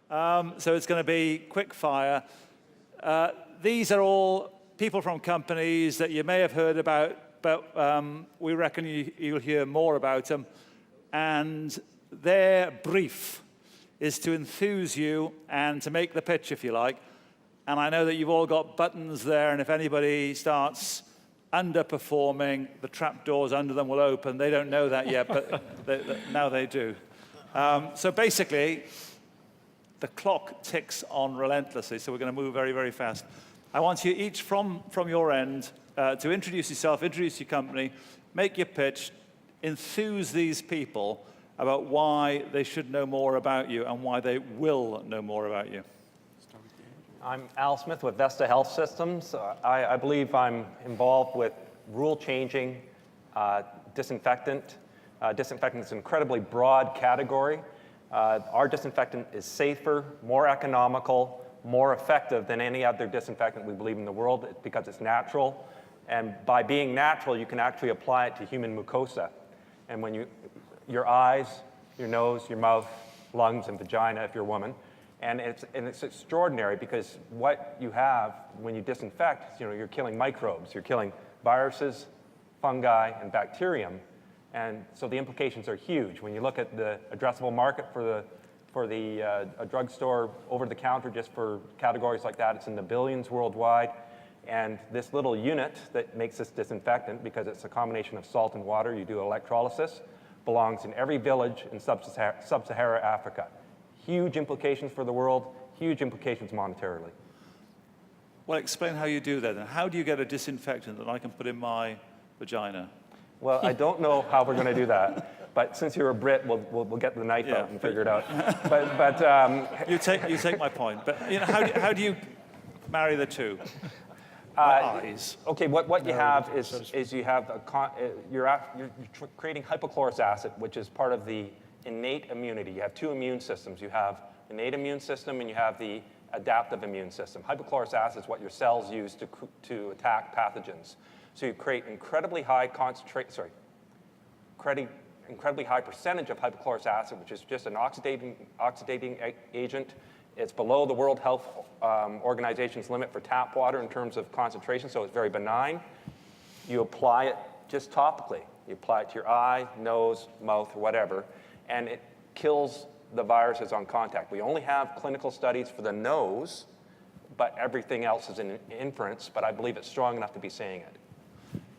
So it's going to be quick fire. These are all people from companies that you may have heard about, but we reckon you'll hear more about them. And their brief is to enthuse you and to make the pitch, if you like. And I know that you've all got buttons there, and if anybody starts underperforming, the trap doors under them will open. They don't know that yet, but now they do. So basically, the clock ticks on relentlessly, so we're going to move very, very fast. I want you each from your end to introduce yourself, introduce your company, make your pitch, enthuse these people about why they should know more about you and why they will know more about you. I'm Al Smith with Vesta Health Systems. I believe I'm involved with rule-changing disinfectant. Disinfectant is an incredibly broad category. Our disinfectant is safer, more economical, more effective than any other disinfectant we believe in the world because it's natural. And by being natural, you can actually apply it to human mucosa. And when your eyes, your nose, your mouth, lungs, and vagina, if you're a woman. And it's extraordinary because what you have when you disinfect, you're killing microbes, you're killing viruses, fungi, and bacterium. And so the implications are huge. When you look at the addressable market for a drugstore over the counter just for categories like that, it's in the billions worldwide. And this little unit that makes this disinfectant, because it's a combination of salt and water, you do electrolysis, belongs in every village in sub-Saharan Africa. Huge implications for the world, huge implications monetarily. Well, explain how you do that. And how do you get a disinfectant that I can put in my vagina? Well, I don't know how we're going to do that, but since you're a Brit, we'll get the knife out and figure it out. But you take my point. But how do you marry the two? Eyes. Okay, what you have is you have you're creating hypochlorous acid, which is part of the innate immunity. You have two immune systems. You have innate immune system and you have the adaptive immune system. Hypochlorous acid is what your cells use to attack pathogens. So you create incredibly high incredibly high percentage of hypochlorous acid, which is just an oxidating agent. It's below the World Health Organization's limit for tap water in terms of concentration, so it's very benign. You apply it just topically. You apply it to your eye, nose, mouth, or whatever, and it kills the viruses on contact. We only have clinical studies for the nose, but everything else is in inference, but I believe it's strong enough to be saying it.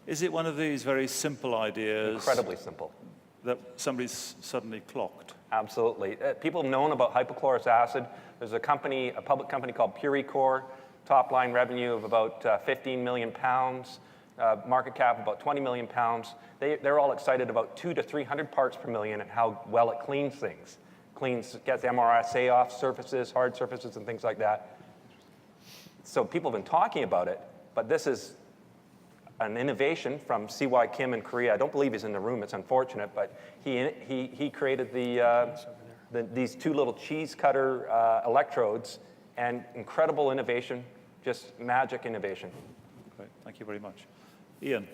Is it one of these very simple ideas? Incredibly simple. That somebody's suddenly clocked? Absolutely. People have known about hypochlorous acid. There's a public company called PuriCore, top line revenue of about 15 million pounds, market cap of about 20 million pounds. They're all excited about 200 to 300 parts per million and how well it cleans things. Gets MRSA off surfaces, hard surfaces, and things like that. So people have been talking about it, but this is an innovation from C.Y. Kim in Korea. I don't believe he's in the room. It's unfortunate, but he created these two little cheese cutter electrodes, and incredible innovation, just magic innovation. Great, thank you very much. Ian.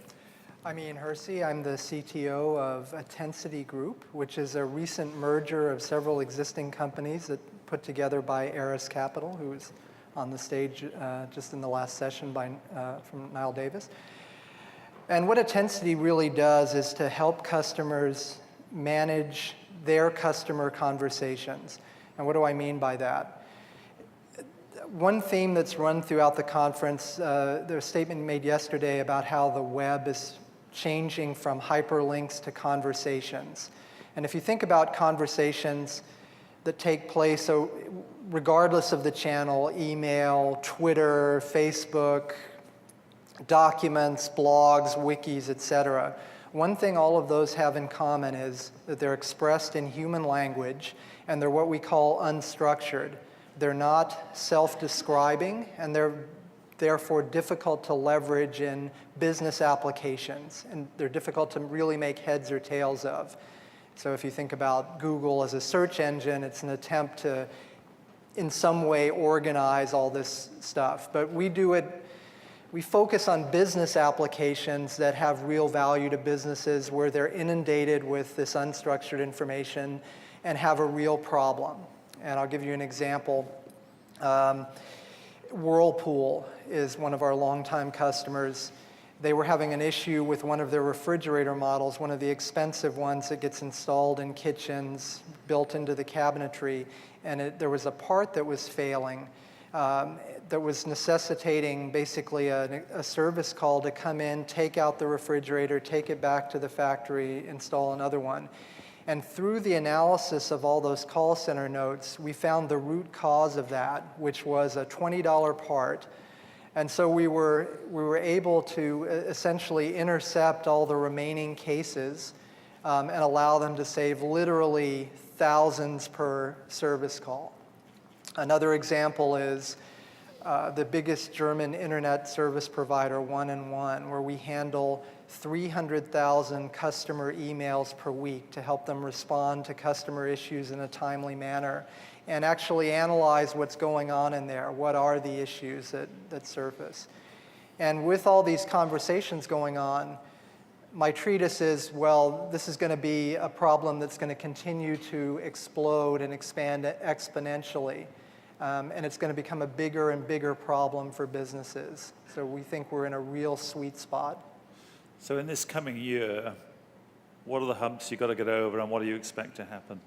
I'm Ian Hersey. I'm the CTO of Attensity Group, which is a recent merger of several existing companies that put together by Eris Capital, who was on the stage just in the last session from Niall Davis. And what Attensity really does is to help customers manage their customer conversations. And what do I mean by that? One theme that's run throughout the conference, there's a statement made yesterday about how the web is changing from hyperlinks to conversations. And if you think about conversations that take place, so regardless of the channel, email, Twitter, Facebook, documents, blogs, wikis, etc. One thing all of those have in common is that they're expressed in human language, and they're what we call unstructured. They're not self-describing, and they're therefore difficult to leverage in business applications, and they're difficult to really make heads or tails of. So if you think about Google as a search engine, it's an attempt to, in some way, organize all this stuff. But we focus on business applications that have real value to businesses where they're inundated with this unstructured information and have a real problem. And I'll give you an example. Whirlpool is one of our longtime customers. They were having an issue with one of their refrigerator models, one of the expensive ones that gets installed in kitchens, built into the cabinetry, and there was a part that was failing that was necessitating basically a service call to come in, take out the refrigerator, take it back to the factory, install another one. And through the analysis of all those call center notes, we found the root cause of that, which was a $20 part. And so we were able to essentially intercept all the remaining cases and allow them to save literally thousands per service call. Another example is the biggest German internet service provider, 1&1, where we handle 300,000 customer emails per week to help them respond to customer issues in a timely manner and actually analyze what's going on in there. What are the issues that surface? And with all these conversations going on, my treatise is, well, this is going to be a problem that's going to continue to explode and expand exponentially. And it's going to become a bigger and bigger problem for businesses. So we think we're in a real sweet spot. So in this coming year, what are the humps you've got to get over, and what do you expect to happen?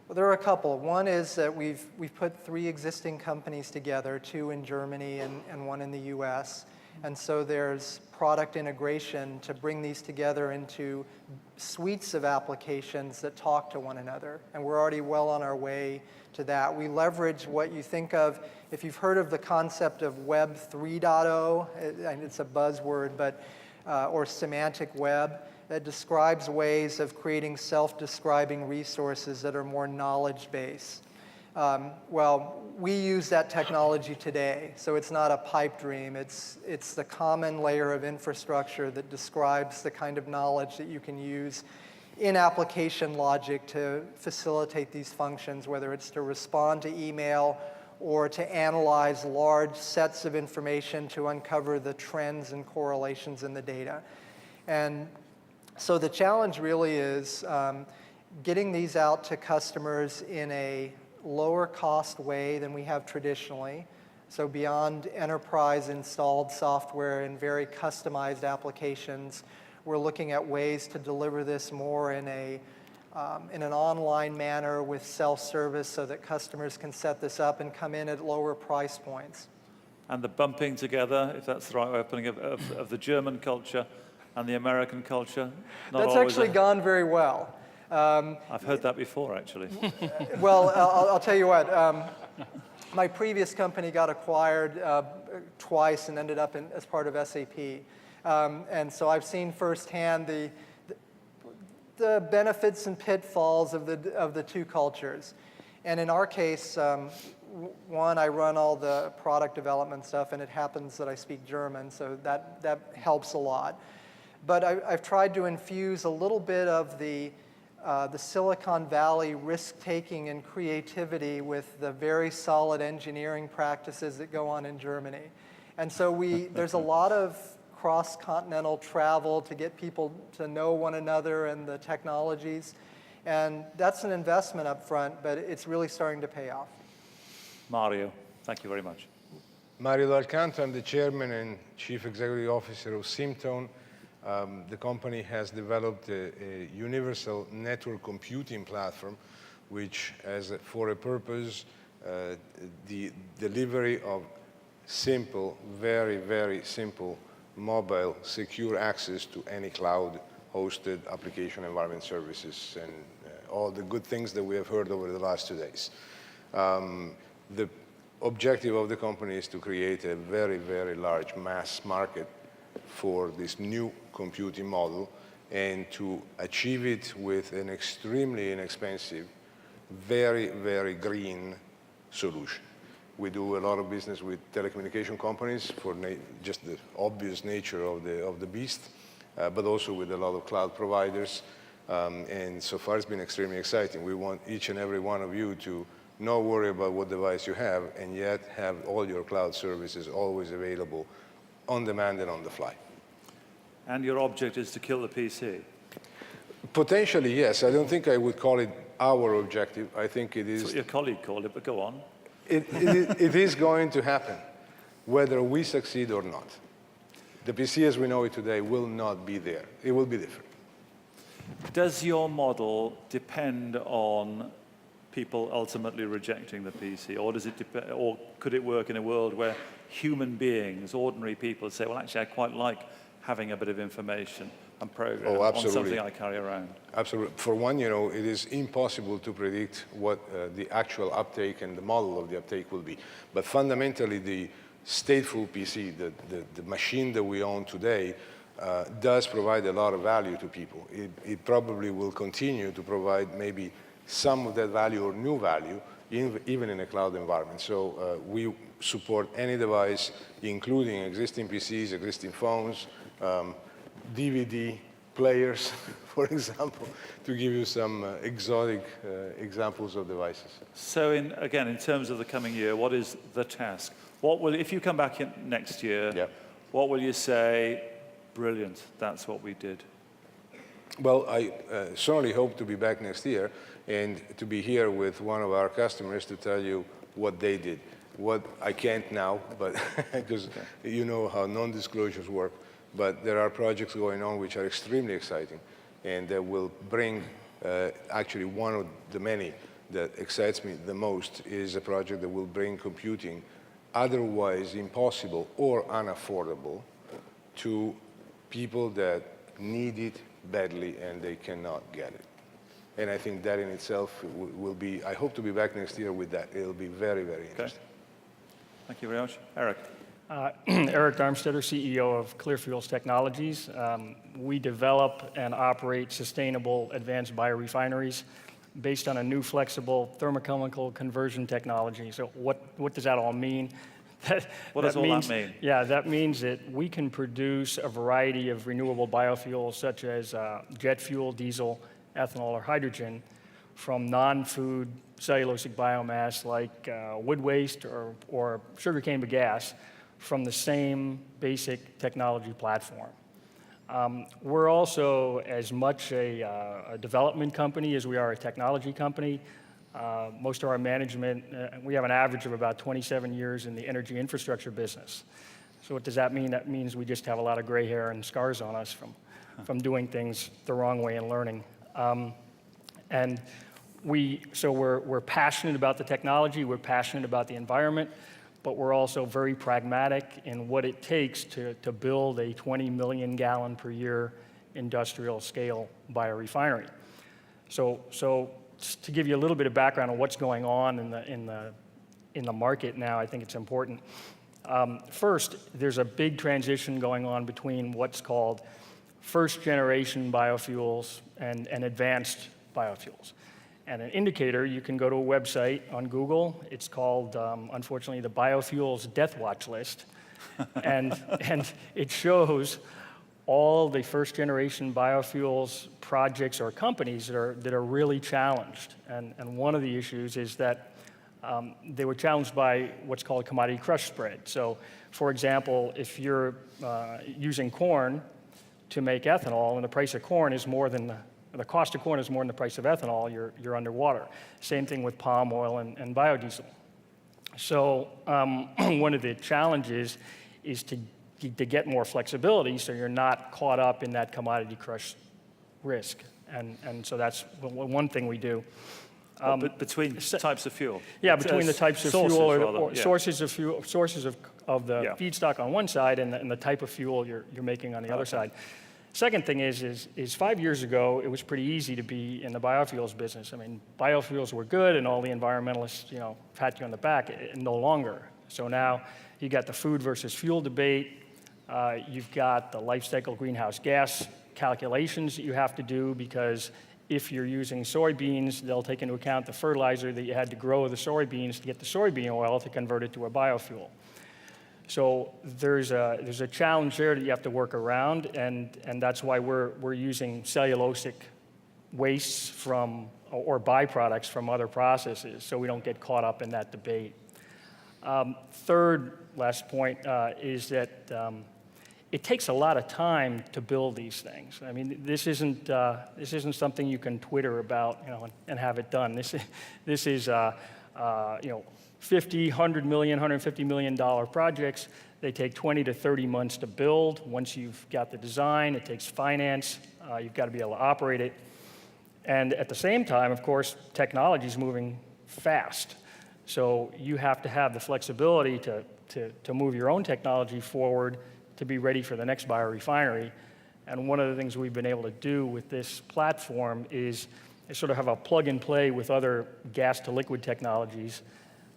Well, there are a couple. One is that we've put 3 existing companies together, 2 in Germany and 1 in the US. And so there's product integration to bring these together into suites of applications that talk to one another. And we're already well on our way to that. We leverage what you think of, if you've heard of the concept of Web 3.0, it's a buzzword, but or semantic web, that describes ways of creating self-describing resources that are more knowledge-based. Well, we use that technology today, so it's not a pipe dream. It's the common layer of infrastructure that describes the kind of knowledge that you can use in application logic to facilitate these functions, whether it's to respond to email or to analyze large sets of information to uncover the trends and correlations in the data. And so the challenge really is getting these out to customers in a lower cost way than we have traditionally. So beyond enterprise installed software and very customized applications, we're looking at ways to deliver this more in an online manner with self-service so that customers can set this up and come in at lower price points. And the bumping together, if that's the right way of putting it, of the German culture and the American culture? That's actually gone very well. I've heard that before, actually. Well, I'll tell you what. My previous company got acquired twice and ended up as part of SAP. And so I've seen firsthand the benefits and pitfalls of the 2 cultures. And in our case, one, I run all the product development stuff, and it happens that I speak German, so that helps a lot. But I've tried to infuse a little bit of the Silicon Valley risk-taking and creativity with the very solid engineering practices that go on in Germany. And so there's a lot of cross-continental travel to get people to know one another and the technologies. And that's an investment up front, but it's really starting to pay off. Mario, thank you very much. Mario Dal Canto, I'm the chairman and chief executive officer of SIMtone. The company has developed a universal network computing platform which has for a purpose the delivery of simple, very, very simple mobile secure access to any cloud-hosted application environment services and all the good things that we have heard over the last 2 days. The objective of the company is to create a very, very large mass market for this new computing model and to achieve it with an extremely inexpensive, very, very green solution. We do a lot of business with telecommunication companies for just the obvious nature of the beast, but also with a lot of cloud providers. And so far it's been extremely exciting. We want each and every one of you to not worry about what device you have and yet have all your cloud services always available on demand and on the fly. And your object is to kill the PC? Potentially, yes. I don't think I would call it our objective. I think it That's is. what your colleague called it, but go on. It is going to happen, whether we succeed or not. The PC as we know it today will not be there. It will be different. Does your model depend on people ultimately rejecting the PC, or does it or could it work in a world where human beings, ordinary people, say, well, actually, I quite like having a bit of information and program on something I carry around? Absolutely. For one, you know, it is impossible to predict what the actual uptake and the model of the uptake will be. But fundamentally, the stateful PC, the machine that we own today, does provide a lot of value to people. It probably will continue to provide maybe some of that value or new value, even in a cloud environment. So we support any device, including existing PCs, existing phones, DVD players, for example, to give you some exotic examples of devices. So again, in terms of the coming year, what is the task? What will, if you come back in next year, what will you say? Brilliant, that's what we did. Well, I certainly hope to be back next year and to be here with one of our customers to tell you what they did. What I can't now, but because you know how non-disclosures work, but there are projects going on which are extremely exciting and that will bring, actually one of the many that excites me the most is a project that will bring computing otherwise impossible or unaffordable to people that need it badly and they cannot get it. And I think that in itself will be, I hope to be back next year with that. It'll be very, very interesting. Thank you very much. Eric. Eric Darmstaedter, CEO of ClearFuels Technologies. We develop and operate sustainable advanced biorefineries based on a new flexible thermochemical conversion technology. So what does that all mean? What does all that mean? Yeah, that means that we can produce a variety of renewable biofuels such as jet fuel, diesel, ethanol, or hydrogen from non-food cellulosic biomass like wood waste or sugarcane bagasse from the same basic technology platform. We're also as much a development company as we are a technology company. Most of our management, we have an average of about 27 years in the energy infrastructure business. So what does that mean? That means we just have a lot of gray hair and scars on us from doing things the wrong way and learning. So we're passionate about the technology, we're passionate about the environment, but we're also very pragmatic in what it takes to build a 20 million gallon per year industrial scale biorefinery. So to give you a little bit of background on what's going on in the market now, I think it's important. First, there's a big transition going on between what's called first generation biofuels and advanced biofuels. And an indicator, you can go to a website on Google. It's called, unfortunately, the Biofuels Death Watch List. and it shows all the first generation biofuels projects or companies that are really challenged. And one of the issues is that they were challenged by what's called commodity crush spread. So, for example, if you're using corn to make ethanol and the price of corn is more than the cost of corn is more than the price of ethanol, you're underwater. Same thing with palm oil and biodiesel. So one of the challenges is to get more flexibility so you're not caught up in that commodity crush risk. And so that's one thing we do. Between types of fuel? Yeah, between the types of fuel or sources of fuel, sources of the feedstock on one side and the type of fuel you're making on the other side. Second thing is 5 years ago, it was pretty easy to be in the biofuels business. I mean, biofuels were good and all the environmentalists, pat you on the back, no longer. So now you got the food versus fuel debate. You've got the life cycle greenhouse gas calculations that you have to do because if you're using soybeans, they'll take into account the fertilizer that you had to grow the soybeans to get the soybean oil to convert it to a biofuel. So there's a challenge there that you have to work around, and that's why we're using cellulosic wastes from or byproducts from other processes, so we don't get caught up in that debate. Third, last point is that it takes a lot of time to build these things. I mean, this isn't something you can Twitter about, and have it done. This is 50, 100 million, 150 million dollar projects. They take 20 to 30 months to build. Once you've got the design, it takes finance. You've got to be able to operate it. And at the same time, of course, technology is moving fast. So you have to have the flexibility to move your own technology forward to be ready for the next biorefinery. And one of the things we've been able to do with this platform is sort of have a plug and play with other gas to liquid technologies.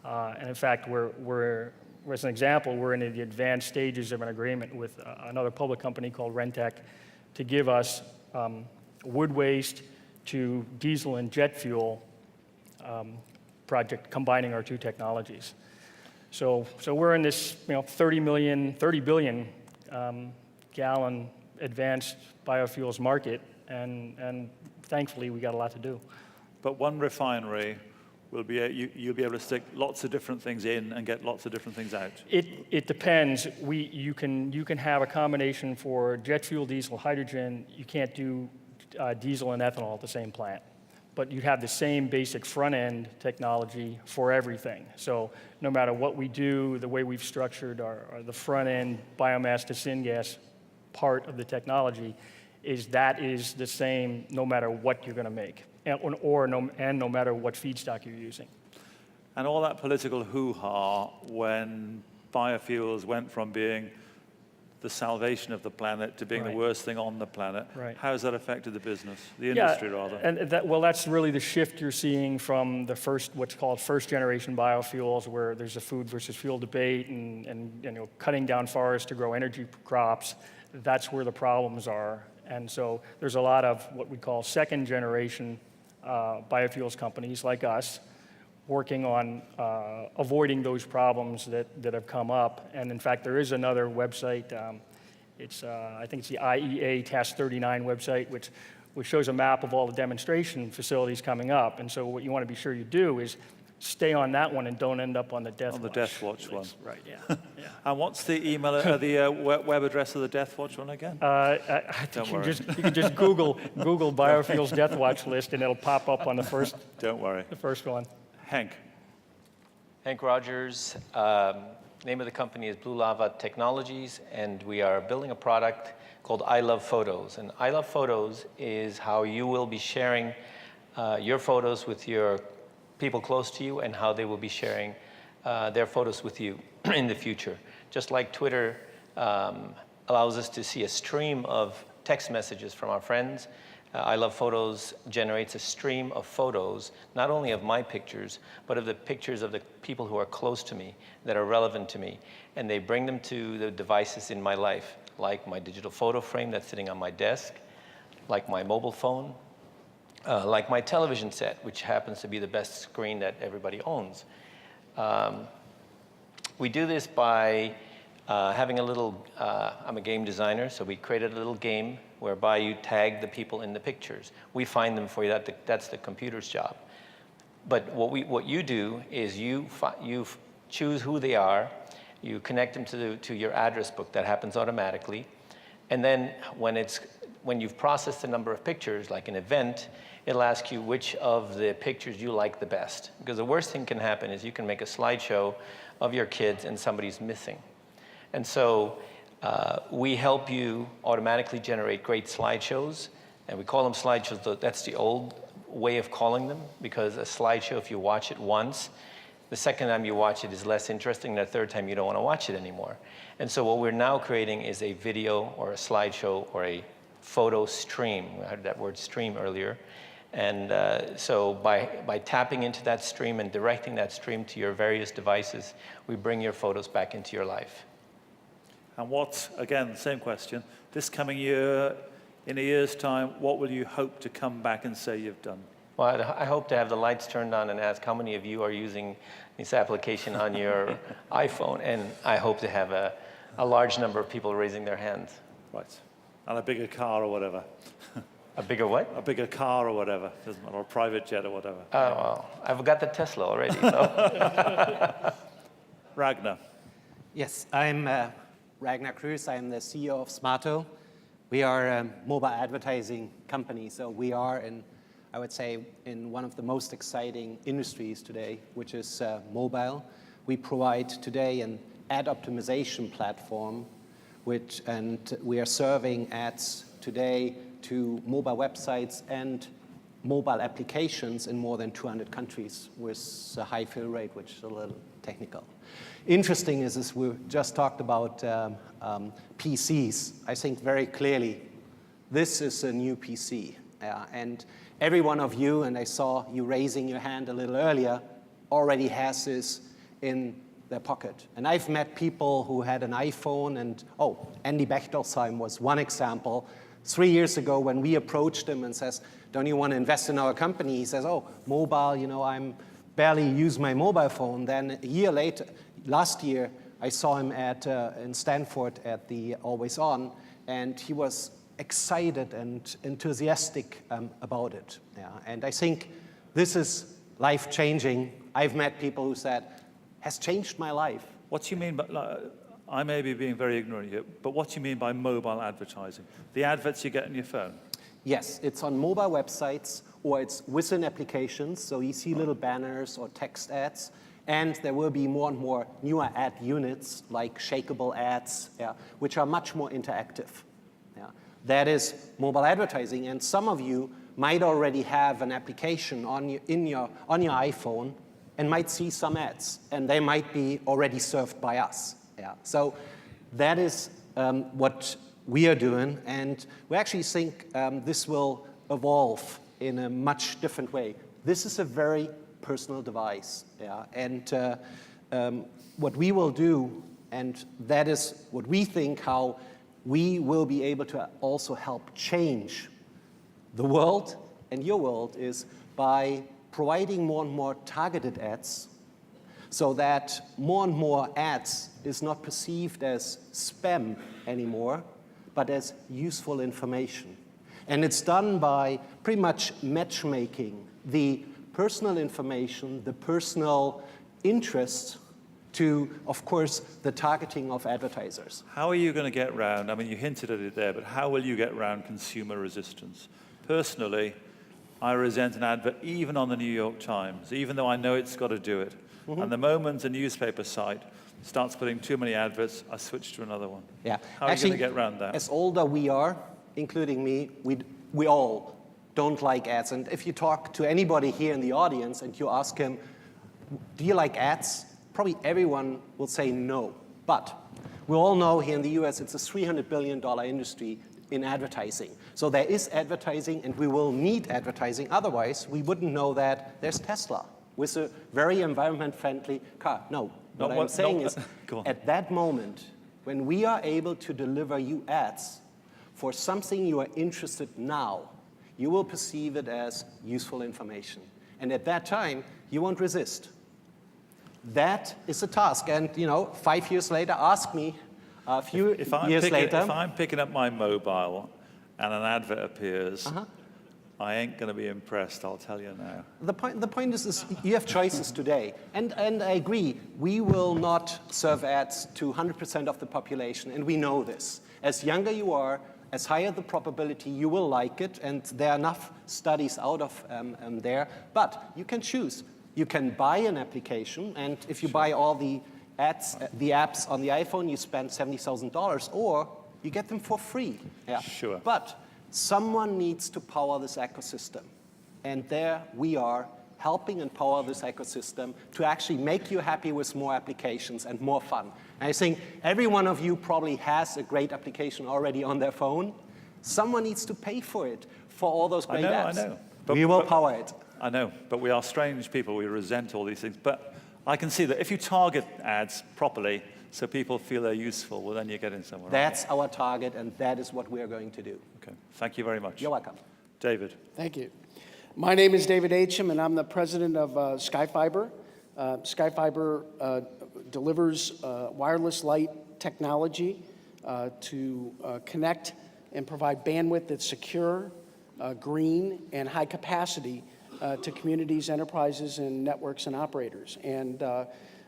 And in fact, as an example, we're in the advanced stages of an agreement with another public company called Rentec to give us wood waste to diesel and jet fuel project combining our two technologies. So we're in this 30 billion gallon advanced biofuels market, and thankfully we got a lot to do. But one refinery you'll be able to stick lots of different things in and get lots of different things out. It depends. You can have a combination for jet fuel, diesel, hydrogen. You can't do diesel and ethanol at the same plant, but you have the same basic front-end technology for everything. So no matter what we do, the way we've structured the front-end biomass to syngas part of the technology is the same no matter what you're going to make, and no matter what feedstock you're using. And all that political hoo-ha when biofuels went from being the salvation of the planet to being the worst thing on the planet. Right. How has that affected the business, the industry rather? And that's really the shift you're seeing from the what's called first generation biofuels, where there's a food versus fuel debate and cutting down forests to grow energy crops. That's where the problems are. And so there's a lot of what we call second generation biofuels companies like us working on avoiding those problems that have come up. And in fact, there is another website, I think it's the IEA Task 39 website, which shows a map of all the demonstration facilities coming up. And so what you want to be sure you do is stay on that one and don't end up on the Death Watch. On the Death Watch one. Right, yeah. And what's the email, the web address of the Death Watch one again? I think you can just Google biofuels Death Watch list, and it'll pop up on the first. Don't worry. The first one. Henk. Henk Rogers. Name of the company is Blue Lava Technologies, and we are building a product called I Love Photos. And I Love Photos is how you will be sharing your photos with your people close to you, and how they will be sharing their photos with you in the future. Just like Twitter allows us to see a stream of text messages from our friends, I Love Photos generates a stream of photos, not only of my pictures, but of the pictures of the people who are close to me, that are relevant to me. And they bring them to the devices in my life, like my digital photo frame that's sitting on my desk, like my mobile phone, like my television set, which happens to be the best screen that everybody owns. We do this by having a little, I'm a game designer, so we created a little game whereby you tag the people in the pictures. We find them for you, that's the computer's job. But what you do is you choose who they are, you connect them to your address book, that happens automatically, and then when you've processed a number of pictures, like an event, it'll ask you which of the pictures you like the best. Because the worst thing can happen is you can make a slideshow of your kids and somebody's missing. And so we help you automatically generate great slideshows, and we call them slideshows. That's the old way of calling them, because a slideshow, if you watch it once, the second time you watch it is less interesting, the third time you don't want to watch it anymore. And so what we're now creating is a video or a slideshow or a photo stream. I heard that word stream earlier. And so by tapping into that stream and directing that stream to your various devices, we bring your photos back into your life. And again, same question, this coming year, in a year's time, what will you hope to come back and say you've done? Well, I hope to have the lights turned on and ask how many of you are using this application on your iPhone, and I hope to have a large number of people raising their hands. Right, and a bigger car or whatever. A bigger what? A bigger car or whatever, doesn't matter, or a private jet or whatever. Oh, well, I've got the Tesla already, so. Ragnar. Yes, I'm Ragnar Kruse. I'm the CEO of Smaato. We are a mobile advertising company, so we are I would say, in one of the most exciting industries today, which is mobile. We provide today an ad optimization platform, and we are serving ads today to mobile websites and mobile applications in more than 200 countries with a high fill rate, which is a little technical. Interesting is we just talked about PCs. I think very clearly, this is a new PC. And every one of you, and I saw you raising your hand a little earlier, already has this in their pocket. And I've met people who had an iPhone, and Andy Bechtelsheim was one example. 3 years ago, when we approached him and says, don't you want to invest in our company? He says, mobile, I'm barely use my mobile phone. Then a year later, last year, I saw him in Stanford at the Always On, and he was excited and enthusiastic about it. Yeah. And I think this is life-changing. I've met people who said, has changed my life. What do you mean by, I may be being very ignorant here, but what do you mean by mobile advertising? The adverts you get on your phone? Yes, it's on mobile websites, or it's within applications, so you see little banners or text ads, and there will be more and more newer ad units, like shakeable ads, which are much more interactive. That is mobile advertising, and some of you might already have an application on your iPhone and might see some ads, and they might be already served by us. So that is what we are doing, and we actually think this will evolve in a much different way. This is a very personal device, and what we will do, and that is what we think how we will be able to also help change the world and your world, is by providing more and more targeted ads, so that more and more ads is not perceived as spam anymore, but as useful information. And it's done by pretty much matchmaking the personal information, the personal interests, to, of course, the targeting of advertisers. How are you going to get round, I mean, you hinted at it there, but how will you get round consumer resistance? Personally, I resent an advert even on the New York Times, even though I know it's got to do it. And the moment a newspaper site starts putting too many adverts, I switch to another one. Yeah. How are you going to get around that? As older we are, including me, we all don't like ads. And if you talk to anybody here in the audience and you ask him, do you like ads? Probably everyone will say no. But we all know here in the US it's a $300 billion industry in advertising. So there is advertising, and we will need advertising. Otherwise, we wouldn't know that there's Tesla with a very environment-friendly car. No, what I'm saying is, at that moment, when we are able to deliver you ads for something you are interested in now, you will perceive it as useful information. And at that time, you won't resist. That is a task. And 5 years later, ask me a few years later. If I'm picking up my mobile and an advert appears, I ain't going to be impressed, I'll tell you now. The point is you have choices today. And I agree, we will not serve ads to 100% of the population, and we know this. As younger you are, as higher the probability you will like it, and there are enough studies out of there, but you can choose. You can buy an application, and if you buy all the apps on the iPhone, you spend $70,000, or you get them for free. Sure. But someone needs to power this ecosystem, and there we are helping empower this ecosystem to actually make you happy with more applications and more fun. And I think every one of you probably has a great application already on their phone. Someone needs to pay for it, for all those great apps. I know. We will power it. I know, but we are strange people. We resent all these things. But I can see that if you target ads properly so people feel they're useful, well, then you're getting somewhere. That's our target, and that is what we are going to do. Okay. Thank you very much. You're welcome. David. Thank you. My name is David Achim, and I'm the president of SkyFiber. SkyFiber delivers wireless light technology to connect and provide bandwidth that's secure, green, and high capacity to communities, enterprises, and networks and operators. And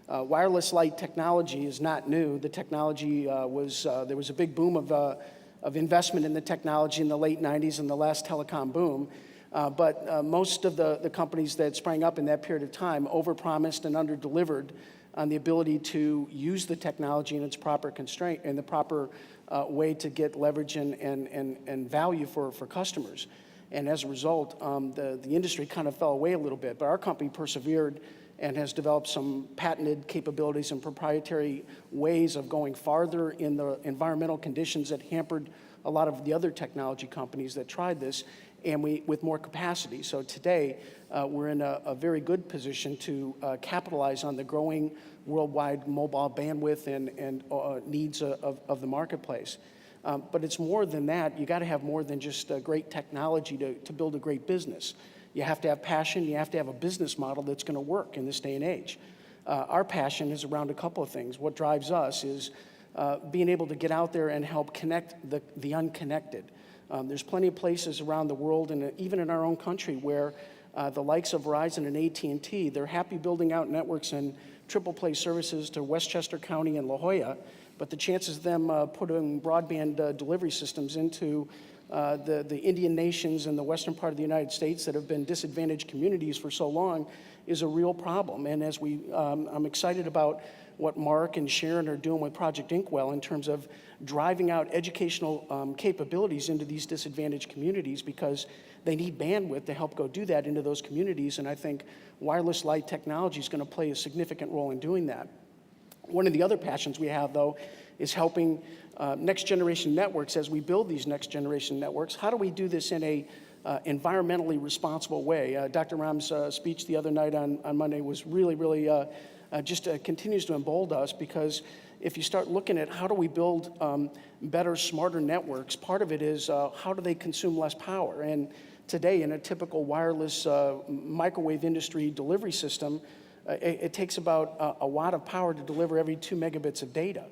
Wireless light technology is not new. The technology there was a big boom of investment in the technology in the late 90s and the last telecom boom. But most of the companies that sprang up in that period of time overpromised and underdelivered on the ability to use the technology in its proper constraint, in the proper way to get leverage and value for customers. And as a result, the industry kind of fell away a little bit. But our company persevered and has developed some patented capabilities and proprietary ways of going farther in the environmental conditions that hampered a lot of the other technology companies that tried this, and with more capacity. So today, we're in a very good position to capitalize on the growing worldwide mobile bandwidth and needs of the marketplace. But it's more than that. You got to have more than just great technology to build a great business. You have to have passion. You have to have a business model that's going to work in this day and age. Our passion is around a couple of things. What drives us is being able to get out there and help connect the unconnected. There's plenty of places around the world, and even in our own country, where the likes of Verizon and AT&T, they're happy building out networks and triple play services to Westchester County and La Jolla, but the chances of them putting broadband delivery systems into the Indian nations and the western part of the United States that have been disadvantaged communities for so long is a real problem. And as I'm excited about what Mark and Sharon are doing with Project Inkwell in terms of driving out educational capabilities into these disadvantaged communities, because they need bandwidth to help go do that into those communities. And I think wireless light technology is going to play a significant role in doing that. One of the other passions we have, though, is helping next generation networks as we build these next generation networks. How do we do this in a environmentally responsible way? Dr. Ram's speech the other night on Monday was really just continues to embolden us, because if you start looking at how do we build better, smarter networks, part of it is how do they consume less power? And today, in a typical wireless microwave industry delivery system, it takes about a watt of power to deliver every 2 megabits of data.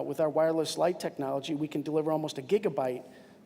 With our wireless light technology, we can deliver almost a gigabyte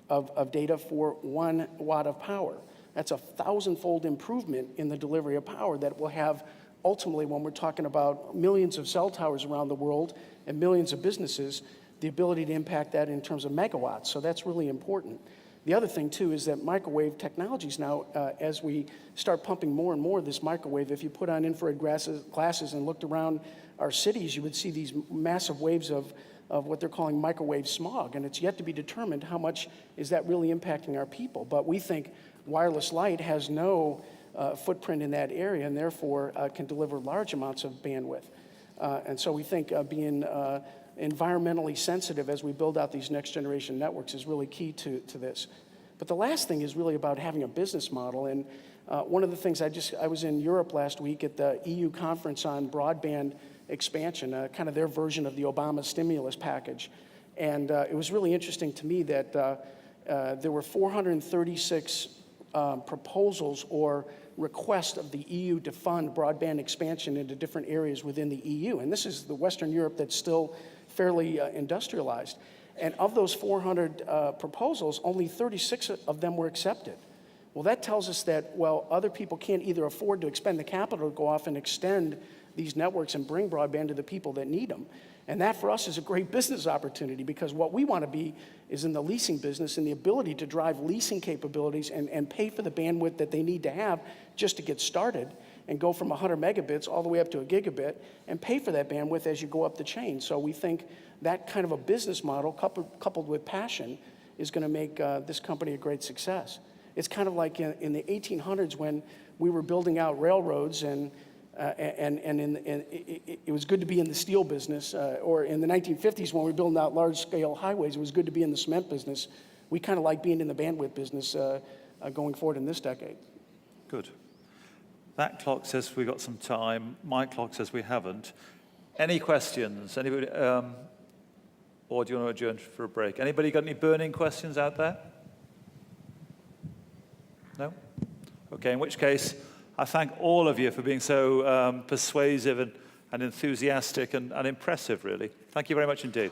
of data for 1 watt of power. That's a 1,000-fold improvement in the delivery of power that will have, ultimately, when we're talking about millions of cell towers around the world and millions of businesses, the ability to impact that in terms of megawatts. So that's really important. The other thing, too, is that microwave technologies now, as we start pumping more and more of this microwave, if you put on infrared glasses and looked around our cities, you would see these massive waves of what they're calling microwave smog, and it's yet to be determined how much is that really impacting our people. But we think wireless light has no footprint in that area, and therefore can deliver large amounts of bandwidth. And so we think being environmentally sensitive as we build out these next generation networks is really key to this. But the last thing is really about having a business model. And one of the things I was in Europe last week at the EU conference on broadband expansion, kind of their version of the Obama stimulus package. And it was really interesting to me that there were 436 proposals or requests of the EU to fund broadband expansion into different areas within the EU. And this is the Western Europe that's still fairly industrialized. And of those 400 proposals, only 36 of them were accepted. Well, that tells us that, well, other people can't either afford to expend the capital to go off and extend these networks and bring broadband to the people that need them. And that, for us, is a great business opportunity, because what we want to be is in the leasing business and the ability to drive leasing capabilities and pay for the bandwidth that they need to have just to get started and go from 100 megabits all the way up to a gigabit and pay for that bandwidth as you go up the chain. So we think that kind of a business model coupled with passion is going to make this company a great success. It's kind of like in the 1800s when we were building out railroads and it was good to be in the steel business, or in the 1950s when we were building out large-scale highways, it was good to be in the cement business. We kind of like being in the bandwidth business going forward in this decade. Good. That clock says we've got some time. My clock says we haven't. Any questions? Anybody? Or do you want to adjourn for a break? Anybody got any burning questions out there? No? Okay, in which case, I thank all of you for being so persuasive and enthusiastic and impressive, really. Thank you very much indeed.